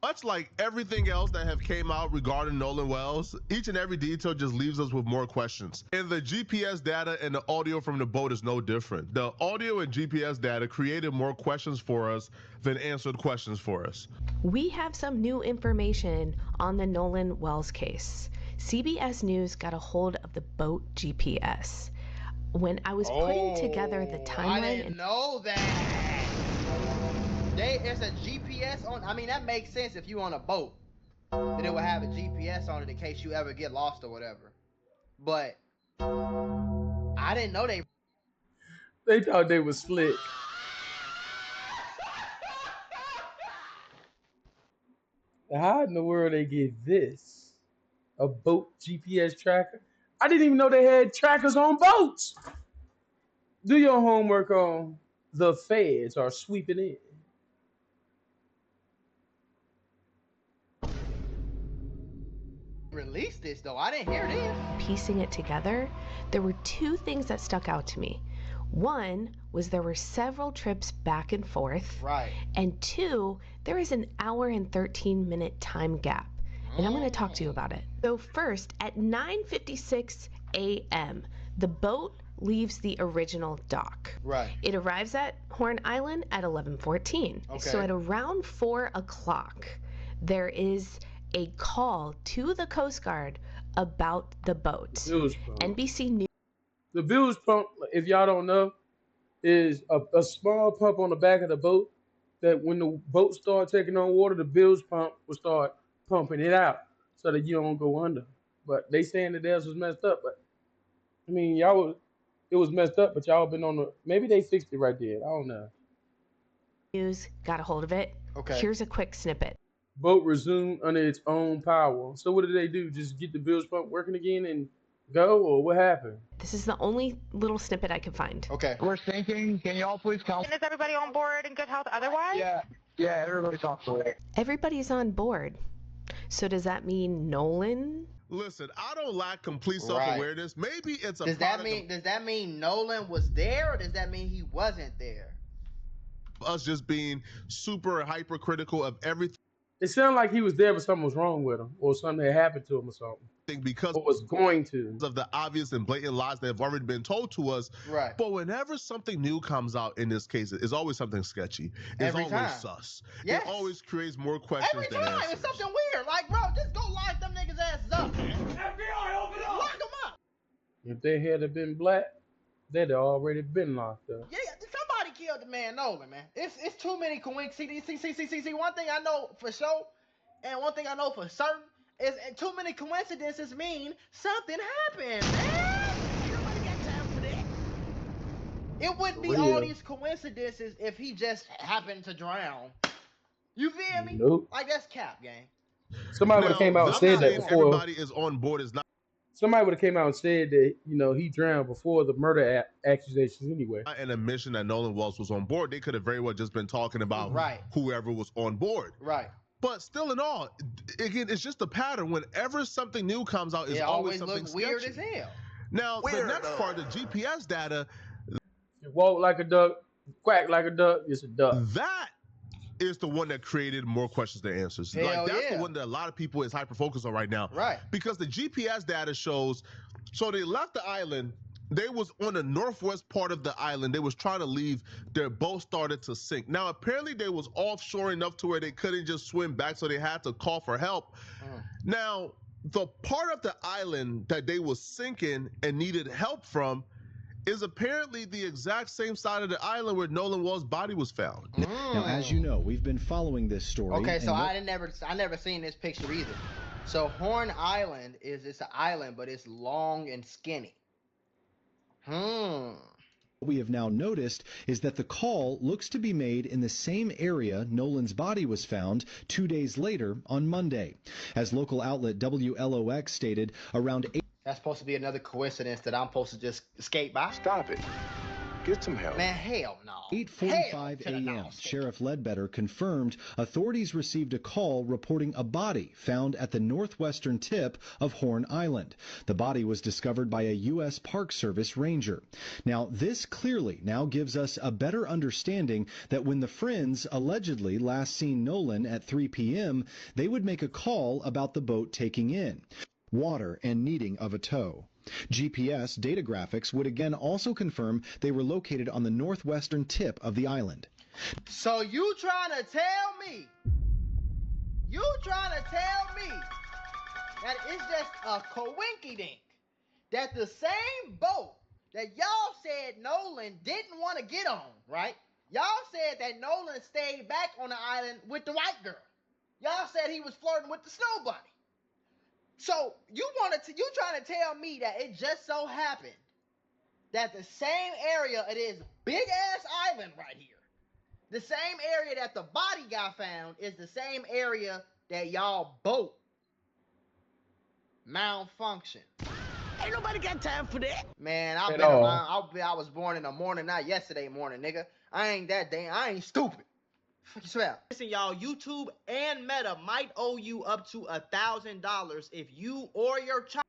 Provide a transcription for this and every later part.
Much like everything else that have came out regarding Nolan Wells, each and every detail just leaves us with more questions. And the GPS data and the audio from the boat is no different. The audio and GPS data created more questions for us than answered questions for us. We have some new information on the Nolan Wells case. CBS News got a hold of the boat GPS. When I was putting together the timeline... I didn't know that. There's a GPS on... I mean, that makes sense if you on a boat. Then it would have a GPS on it in case you ever get lost or whatever. But I didn't know they... They thought they was slick. How in the world they get this? A boat GPS tracker? I didn't even know they had trackers on boats. Do your homework on the feds are sweeping in. Release this though. I didn't hear this. Piecing it together, there were two things that stuck out to me. One was there were several trips back and forth. Right. And two, there is an hour and 13-minute time gap. And I'm going to talk to you about it. So first, at 9:56 a.m., the boat leaves the original dock. Right. It arrives at Horn Island at 11:14. Okay. So at around 4 o'clock, there is a call to the Coast Guard about the boat. NBC News. The bilge pump, if y'all don't know, is a small pump on the back of the boat that when the boat starts taking on water, the bilge pump will start pumping it out so that you don't go under. But they saying that theirs was messed up. But I mean, it was messed up, but y'all been on the, maybe they fixed it right there. I don't know. News got a hold of it. Okay. Here's a quick snippet. Boat resumed under its own power. So what did they do? Just get the bilge pump working again and go, or what happened? This is the only little snippet I could find. Okay. We're sinking. Can y'all please come? And is everybody on board in good health otherwise? Yeah, everybody's on board. Everybody's on board. So does that mean Nolan? Listen, I don't lack complete self-awareness. Maybe it's a Does that mean Nolan was there, or does that mean he wasn't there? us just being super hypercritical of everything. It sounded like he was there, but something was wrong with him, or something had happened to him, or something. Because or was going to of the obvious and blatant lies that have already been told to us. Right. But whenever something new comes out in this case, it's always something sketchy. It's Every always time. sus. Yes. It always creates more questions Every than time answers. it's something weird. Like, bro, just go lock them niggas' asses up, man. FBI, open up! Lock them up. If they had been black, they'd have already been locked up. Yeah, somebody killed the man Nolan, man. It's too many coincidences. See, one thing I know for sure, and one thing I know for certain, is too many coincidences mean something happened, man. Ain't nobody got time for that. It wouldn't be all these coincidences if he just happened to drown. You feel me? Nope. Like, that's cap, gang. Somebody would have came out and said that before. Everybody is on board is not. Somebody would have came out and said that, he drowned before the murder accusations anyway. An admission that Nolan Wells was on board. They could have very well just been talking about whoever was on board. Right. But still in all, again, it's just a pattern. Whenever something new comes out, it's always something looks weird sketchy. as hell. Now, the next part, the GPS data. You walk like a duck, quack like a duck, it's a duck. That is the one that created more questions than answers. That's the one that a lot of people is hyper-focused on right now. Right. Because the GPS data shows, so they left the island. They was on the northwest part of the island. They was trying to leave. Their boat started to sink. Now, apparently they was offshore enough to where they couldn't just swim back, so they had to call for help. Now, the part of the island that they was sinking and needed help from is apparently the exact same side of the island where Nolan Wells' body was found. Now, as you know, we've been following this story. Okay, so I never seen this picture either. So Horn Island it's an island, but it's long and skinny. What we have now noticed is that the call looks to be made in the same area Nolan's body was found 2 days later on Monday. As local outlet WLOX stated, around 8... That's supposed to be another coincidence that I'm supposed to just skate by? Stop it. Get some help. Man, hell no. 8:45 a.m., Sheriff Ledbetter confirmed authorities received a call reporting a body found at the northwestern tip of Horn Island. The body was discovered by a U.S. Park Service ranger. Now, this clearly now gives us a better understanding that when the friends allegedly last seen Nolan at 3 p.m., they would make a call about the boat taking in water and needing of a tow. GPS data graphics would again also confirm they were located on the northwestern tip of the island. So you trying to tell me that it's just a coinky-dink that the same boat that y'all said Nolan didn't want to get on, right? Y'all said that Nolan stayed back on the island with the white girl. Y'all said he was flirting with the snow bunny. So you trying to tell me that it just so happened that the same area of this big ass island right here, the same area that the body got found, is the same area that y'all boat malfunction. Ain't nobody got time for that. Man, I was born in the morning, not yesterday morning, nigga. I ain't stupid. Fuck you swear. Listen, y'all, YouTube and Meta might owe you up to $1,000 if you or your child.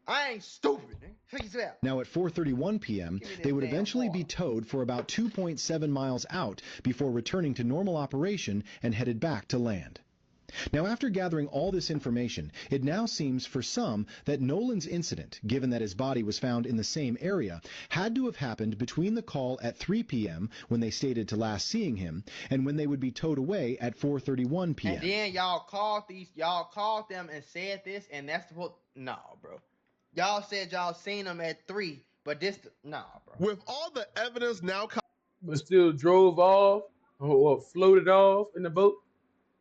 I ain't stupid, nigga. Fuck you swear. Now at 4:31 p.m., they would eventually be towed for about 2.7 miles out before returning to normal operation and headed back to land. Now, after gathering all this information, it now seems for some that Nolan's incident, given that his body was found in the same area, had to have happened between the call at 3 p.m., when they stated to last seeing him, and when they would be towed away at 4:31 p.m. And then y'all called them and said this, and that's what, no, bro. Y'all said y'all seen him at 3, but this, no, bro. With all the evidence now, But still drove off or floated off in the boat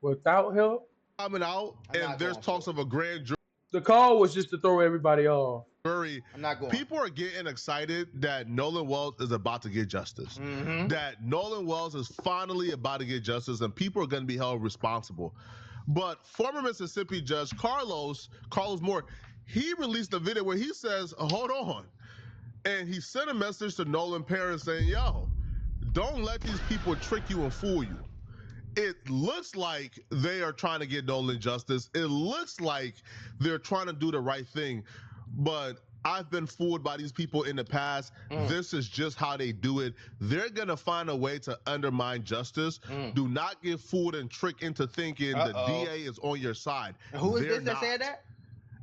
without help. Coming out, and there's talks of a grand jury. The call was just to throw everybody off. I'm not going. People are getting excited that Nolan Wells is about to get justice. Mm-hmm. That Nolan Wells is finally about to get justice, and people are going to be held responsible. But former Mississippi Judge Carlos Moore, he released a video where he says, hold on. And he sent a message to Nolan parents saying, yo, don't let these people trick you and fool you. It looks like they are trying to get Nolan justice. It looks like they're trying to do the right thing. But I've been fooled by these people in the past. This is just how they do it. They're going to find a way to undermine justice. Do not get fooled and tricked into thinking the DA is on your side. Who is this that said that?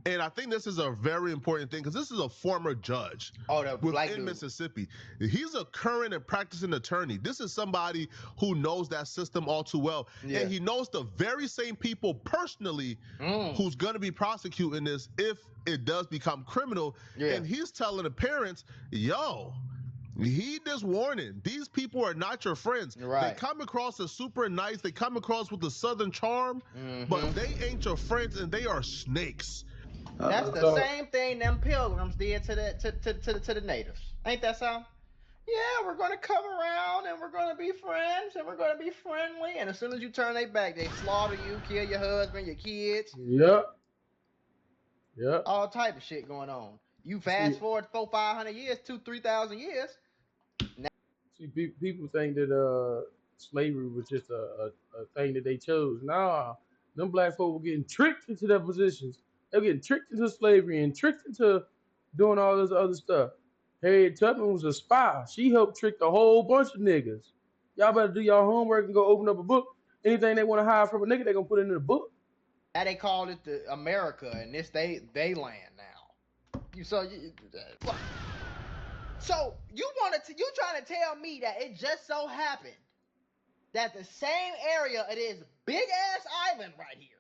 And I think this is a very important thing because this is a former judge in Mississippi. He's a current and practicing attorney. This is somebody who knows that system all too well. Yeah. And he knows the very same people personally who's going to be prosecuting this if it does become criminal. Yeah. And he's telling the parents, yo, heed this warning. These people are not your friends. Right. They come across as super nice. They come across with a southern charm, but they ain't your friends and they are snakes. That's the same thing them pilgrims did to the natives. Ain't that so? Yeah, we're going to come around and we're going to be friends and we're going to be friendly. And as soon as you turn their back, they slaughter you, kill your husband, your kids. Yep. All type of shit going on. You fast forward 400-500 years, 2,000-3,000 years. See, people think that slavery was just a thing that they chose. Nah, them black folk were getting tricked into their positions. They were getting tricked into slavery and tricked into doing all this other stuff. Harriet Tubman was a spy. She helped trick a whole bunch of niggas. Y'all better do y'all homework and go open up a book. Anything they want to hide from a nigga, they gonna put it in the book. Now they call it the America, and this they land now. So you trying to tell me that it just so happened that the same area of this big ass island right here,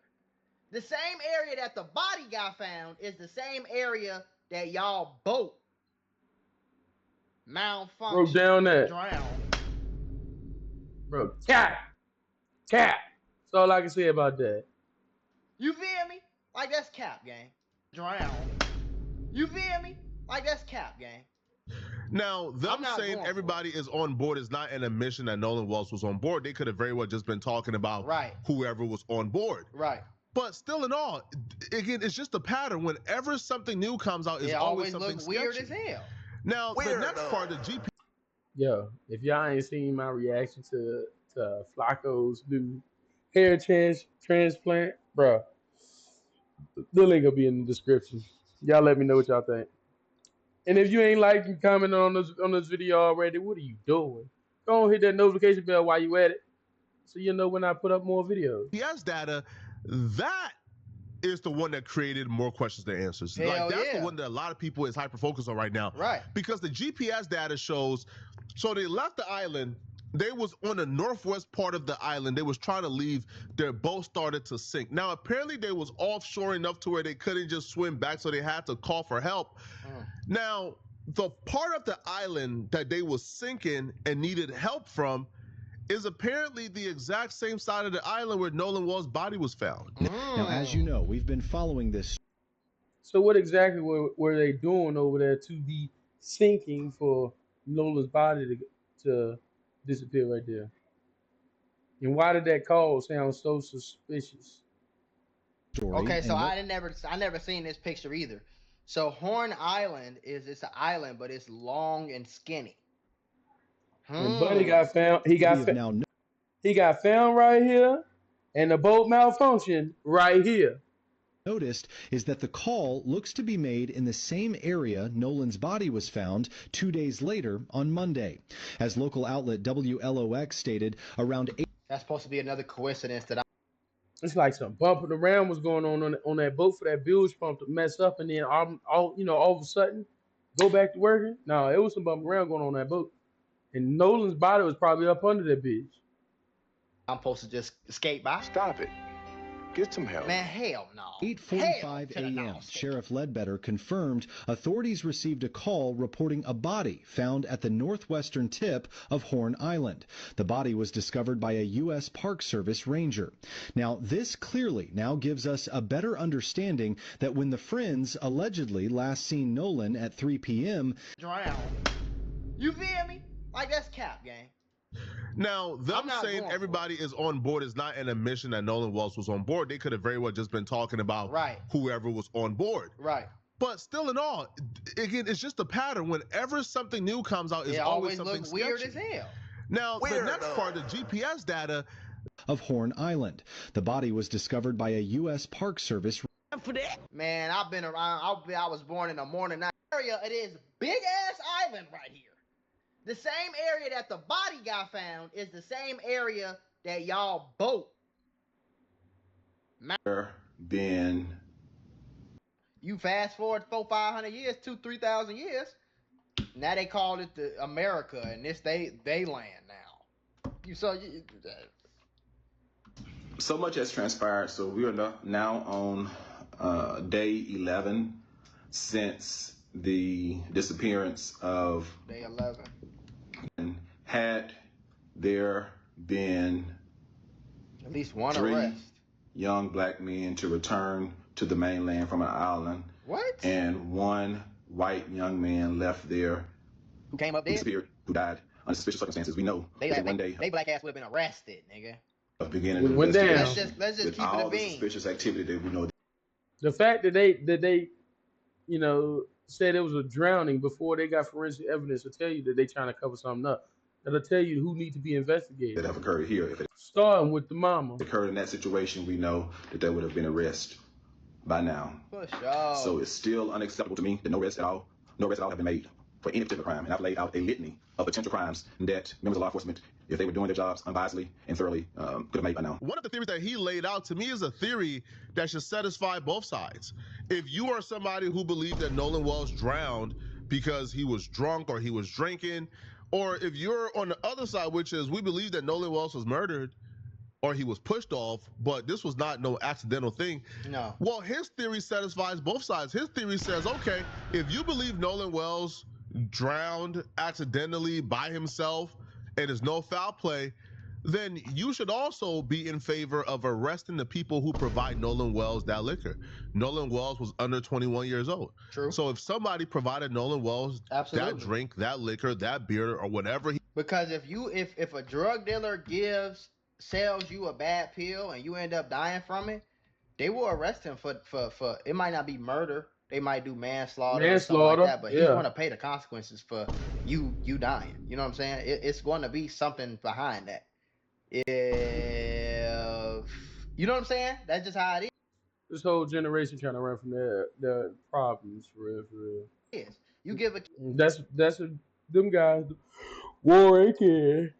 the same area that the body got found, is the same area that y'all boat malfunction. Broke down that. Drowned. Bro, cap. That's all I can say about that. You feel me? Like that's cap, gang. Drowned. You feel me? Like that's cap, gang. Now, them saying everybody is on board is not an admission that Nolan Wells was on board. They could have very well just been talking about whoever was on board. Right. But still in all, again, it's just a pattern. Whenever something new comes out, it's always something look weird sketchy. as hell. Now, the next part, the GP. Yo, if y'all ain't seen my reaction to Flacco's new hair transplant, bro, the link will be in the description. Y'all let me know what y'all think. And if you ain't liking, commenting on this video already, what are you doing? Go on, hit that notification bell while you at it, so you know when I put up more videos. GPS data, that is the one that created more questions than answers. Hell that's the one that a lot of people is hyper focused on right now. Right. Because the GPS data shows, so they left the island. They was on the northwest part of the island. They was trying to leave. Their boat started to sink. Now, apparently they was offshore enough to where they couldn't just swim back, so they had to call for help. Now, the part of the island that they was sinking and needed help from is apparently the exact same side of the island where Nolan Wells' body was found. Now, as you know, we've been following this. So what exactly were they doing over there to be sinking for Nolan's body to disappear right there? And why did that call sound so suspicious? Okay, so I never seen this picture either. So Horn Island it's an island, but it's long and skinny. And Buddy got found. He got found right here, and the boat malfunctioned right here. Noticed is that the call looks to be made in the same area Nolan's body was found 2 days later on Monday. As local outlet WLOX stated, around 8. That's supposed to be another coincidence that It's like some bumping around was going on that boat for that bilge pump to mess up, and then all of a sudden go back to working. No, it was some bumping around going on that boat, and Nolan's body was probably up under that bitch. I'm supposed to just skate by. Stop it. Get some help. Man, hell no. 8:45 a.m. Sheriff Ledbetter confirmed authorities received a call reporting a body found at the northwestern tip of Horn Island. The body was discovered by a U.S. Park Service ranger. Now, this clearly now gives us a better understanding that when the friends allegedly last seen Nolan at 3 p.m. drown. You feel me? Like, that's cap, gang. Now, them saying everybody is on board is not an admission that Nolan Wells was on board. They could have very well just been talking about whoever was on board. Right. But still in all, again, it's just a pattern. Whenever something new comes out, it's always something sketchy. Weird as hell. Now, the next part, the GPS data of Horn Island. The body was discovered by a U.S. Park Service. Man, I've been around. I was born in a morning night area. It is big ass island right here. The same area that the body got found is the same area that y'all boat. Been. You fast forward 400-500 years, 2,000-3,000 years. Now they call it the America, and this they land now. So much has transpired. So we are now on day 11 since the disappearance of day 11. Had there been at least one 3 arrest, young black men to return to the mainland from an island, and 1 white young man left there who came up dead, who died under suspicious circumstances, we know one day they black ass would have been arrested, nigga. Of beginning let's just keep it all a the bean. suspicious activity that we know. The fact that they said it was a drowning before they got forensic evidence will tell you that they trying to cover something up. That'll tell you who need to be investigated. That have occurred here. If it starting with the mama occurred in that situation, we know that there would have been arrest by now. For sure. So it's still unacceptable to me that no arrests at all have been made for any particular crime. And I've laid out a litany of potential crimes that members of law enforcement, if they were doing their jobs unbiasedly and thoroughly, could have made by now. One of the theories that he laid out to me is a theory that should satisfy both sides. If you are somebody who believes that Nolan Wells drowned because he was drunk or he was drinking, or if you're on the other side, which is we believe that Nolan Wells was murdered or he was pushed off, but this was not no accidental thing. No. Well, his theory satisfies both sides. His theory says, okay, if you believe Nolan Wells drowned accidentally by himself and there's no foul play, then you should also be in favor of arresting the people who provide Nolan Wells that liquor. Nolan Wells was under 21 years old. True. So if somebody provided Nolan Wells that drink, that liquor, that beer, or whatever because if a drug dealer sells you a bad pill and you end up dying from it, they will arrest him for it might not be murder. They might do manslaughter or something like that, but he's going to pay the consequences for you dying. You know what I'm saying? It's going to be something behind that. If you know what I'm saying, that's just how it is. This whole generation trying to run from their problems for real. Yes, you give a that's them guys. War kid.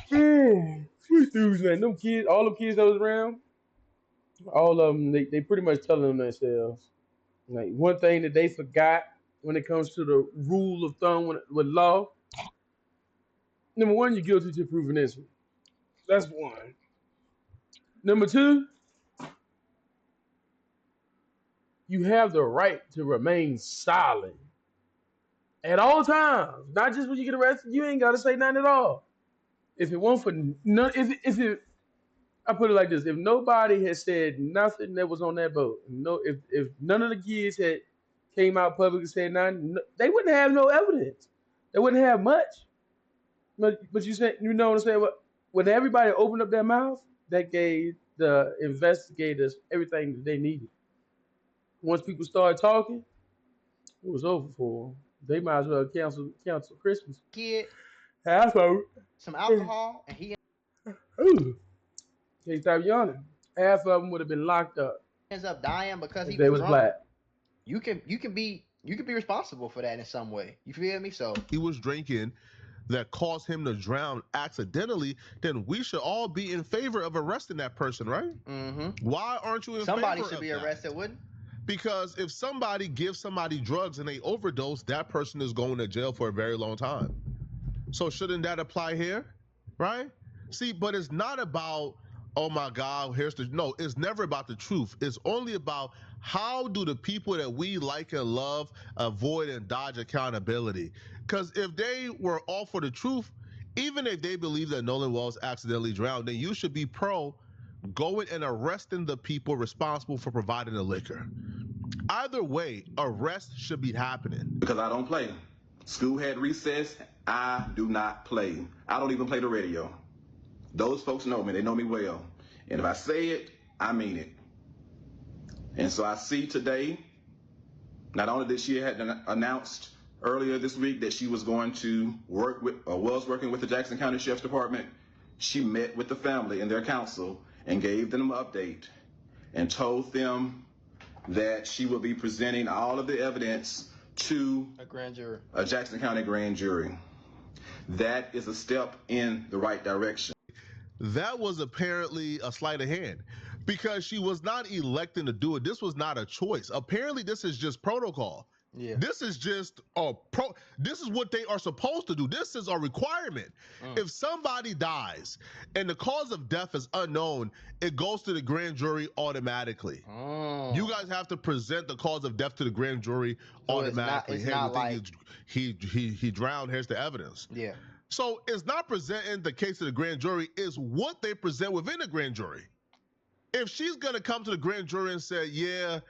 Sweet dudes, man. Them kids, all them kids that was around, all of them, they pretty much telling them themselves. Like one thing that they forgot when it comes to the rule of thumb with law. Number one, you're guilty to proven innocent. That's one. Number two, you have the right to remain silent at all times. Not just when you get arrested. You ain't got to say nothing at all. If it won't for none, I put it like this: if nobody had said nothing that was on that boat, if none of the kids had came out public and said nothing, they wouldn't have no evidence. They wouldn't have much. But you said, you know what I'm saying? When everybody opened up their mouth, that gave the investigators everything that they needed. Once people started talking, it was over for them. They might as well cancel Christmas. Kid, half of it. Some alcohol, and he can't stop yawning. Half of them would have been locked up. Ends up dying because he was drunk. Black. You can be responsible for that in some way. You feel me? So he was drinking that caused him to drown accidentally, then we should all be in favor of arresting that person, right? Mm-hmm. Why aren't you in Somebody favor should be arrested, wouldn't? Because if somebody gives somebody drugs and they overdose, that person is going to jail for a very long time. So shouldn't that apply here, right? See, but it's not about, oh my God, no, it's never about the truth. It's only about how do the people that we like and love avoid and dodge accountability. Because if they were all for the truth, even if they believe that Nolan Wells accidentally drowned, then you should be pro going and arresting the people responsible for providing the liquor. Either way, arrest should be happening. Because I don't play. School had recess. I do not play. I don't even play the radio. Those folks know me. They know me well. And if I say it, I mean it. And so I see today, not only did she had announced earlier this week that she was going to work with, or was working with the Jackson County Sheriff's Department, she met with the family and their counsel and gave them an update and told them that she will be presenting all of the evidence to a grand jury, a Jackson County grand jury. That is a step in the right direction. That was apparently a sleight of hand because she was not electing to do it. This was not a choice. Apparently, this is just protocol. Yeah. This is just this is what they are supposed to do. This is a requirement. If somebody dies and the cause of death is unknown, it goes to the grand jury automatically. You guys have to present the cause of death to the grand jury automatically. It's not like he drowned. Here's the evidence. Yeah. So it's not presenting the case to the grand jury, it's what they present within the grand jury. If she's gonna come to the grand jury and say, yeah,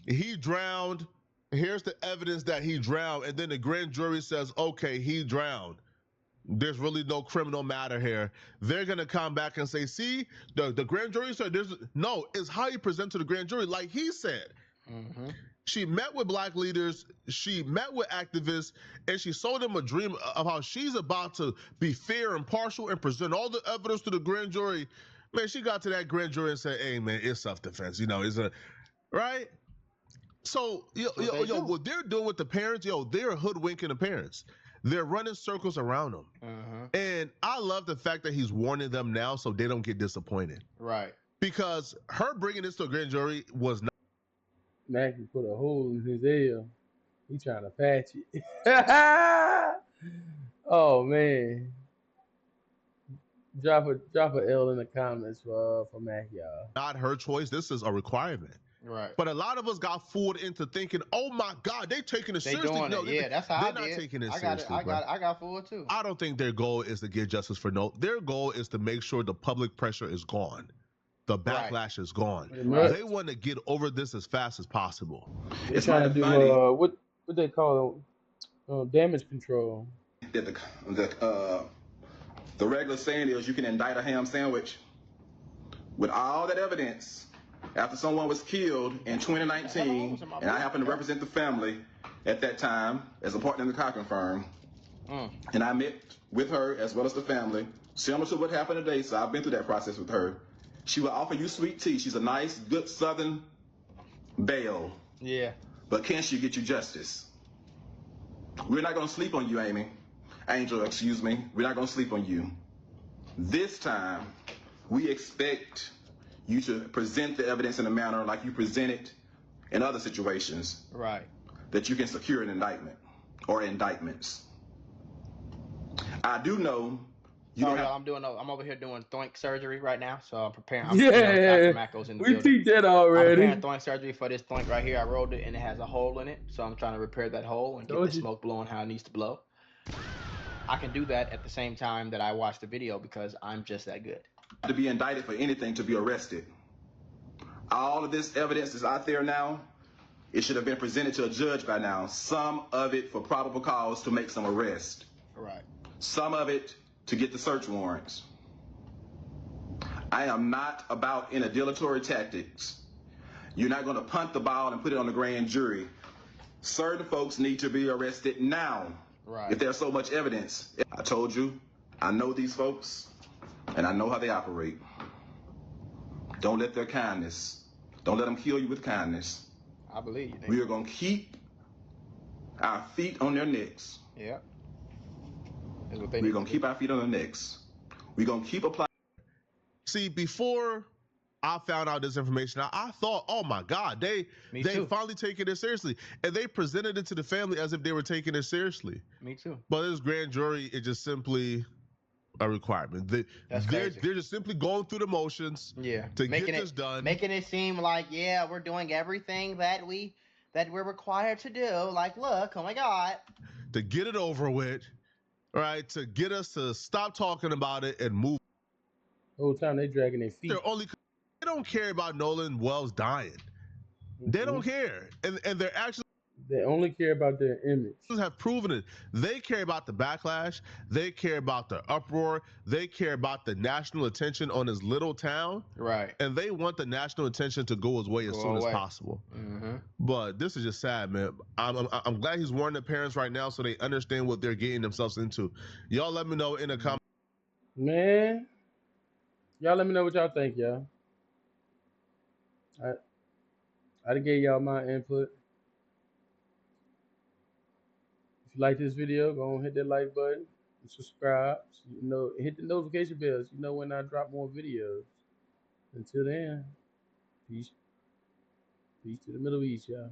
he drowned, here's the evidence that he drowned, and then the grand jury says, okay, he drowned, there's really no criminal matter here, they're gonna come back and say, see, the grand jury said it's how you present to the grand jury, like he said. Mm-hmm. She met with black leaders, she met with activists, and she sold them a dream of how she's about to be fair and impartial and present all the evidence to the grand jury. Man, she got to that grand jury and said, hey, man, it's self-defense. It's right? So, what they're doing with the parents, they're hoodwinking the parents. They're running circles around them. And I love the fact that he's warning them now so they don't get disappointed. Right. Because her bringing this to a grand jury was not. Mackie put a hole in his L. He trying to patch it. Oh man. Drop a L in the comments for Mackie, y'all. Not her choice. This is a requirement. Right. But a lot of us got fooled into thinking, "Oh my God, they taking it They seriously." doing No, it. Yeah, that's how I they're did. not taking it I got it. seriously, bro. I got fooled too. I don't think their goal is to get justice for no. Their goal is to make sure the public pressure is gone, the Right. backlash is gone. Right. They want to get over this as fast as possible. They're It's trying kind to of do funny what they call damage control. that the regular saying is you can indict a ham sandwich. With all that evidence, after someone was killed in 2019, and I happened to represent the family at that time as a partner in the Cochran firm, and I met with her as well as the family, similar to what happened today, so I've been through that process with her. She will offer you sweet tea. She's a nice, good Southern belle. Yeah. But can she get you justice? We're not going to sleep on you, Angel, excuse me. We're not going to sleep on you. This time, we expect you to present the evidence in a manner like you present it in other situations. Right. That you can secure an indictment or indictments. I do know you don't have... I'm over here doing thoink surgery right now, so I'm preparing. Yeah, we peeped that already. I'm preparing thoink surgery for this thoink right here. I rolled it and it has a hole in it, so I'm trying to repair that hole and get the smoke blowing how it needs to blow. I can do that at the same time that I watch the video because I'm just that good. To be indicted for anything to be arrested. All of this evidence is out there now. It should have been presented to a judge by now. Some of it for probable cause to make some arrest. Right. Some of it to get the search warrants. I am not about any dilatory tactics. You're not going to punt the ball and put it on the grand jury. Certain folks need to be arrested now. Right. If there's so much evidence. I told you, I know these folks, and I know how they operate. Don't let their kindness, don't let them kill you with kindness. I believe you. We are going to keep our feet on their necks. Yeah. We're going to keep our feet on their necks. We're going to keep applying. See, before I found out this information, I thought, oh my God, they finally taking it seriously. And they presented it to the family as if they were taking it seriously. Me too. But this grand jury is just simply a requirement. They're just simply going through the motions to get this done. Making it seem like, yeah, we're doing everything that we're required to do. Like, look, oh my God. To get it over with, right? To get us to stop talking about it and move. The whole time they dragging their feet. They don't care about Nolan Wells dying. They don't care. And they're actually... They only care about their image. Have proven it. They care about the backlash. They care about the uproar. They care about the national attention on his little town. Right. And they want the national attention to go his way as soon as possible. Mm-hmm. But this is just sad, man. I'm glad he's warning the parents right now so they understand what they're getting themselves into. Y'all let me know in the comments. Man, y'all let me know what y'all think, y'all. I done gave y'all my input. If you like this video, go on hit that like button and subscribe. So you know, hit the notification bells. You know when I drop more videos. Until then, peace. Peace to the Middle East, y'all.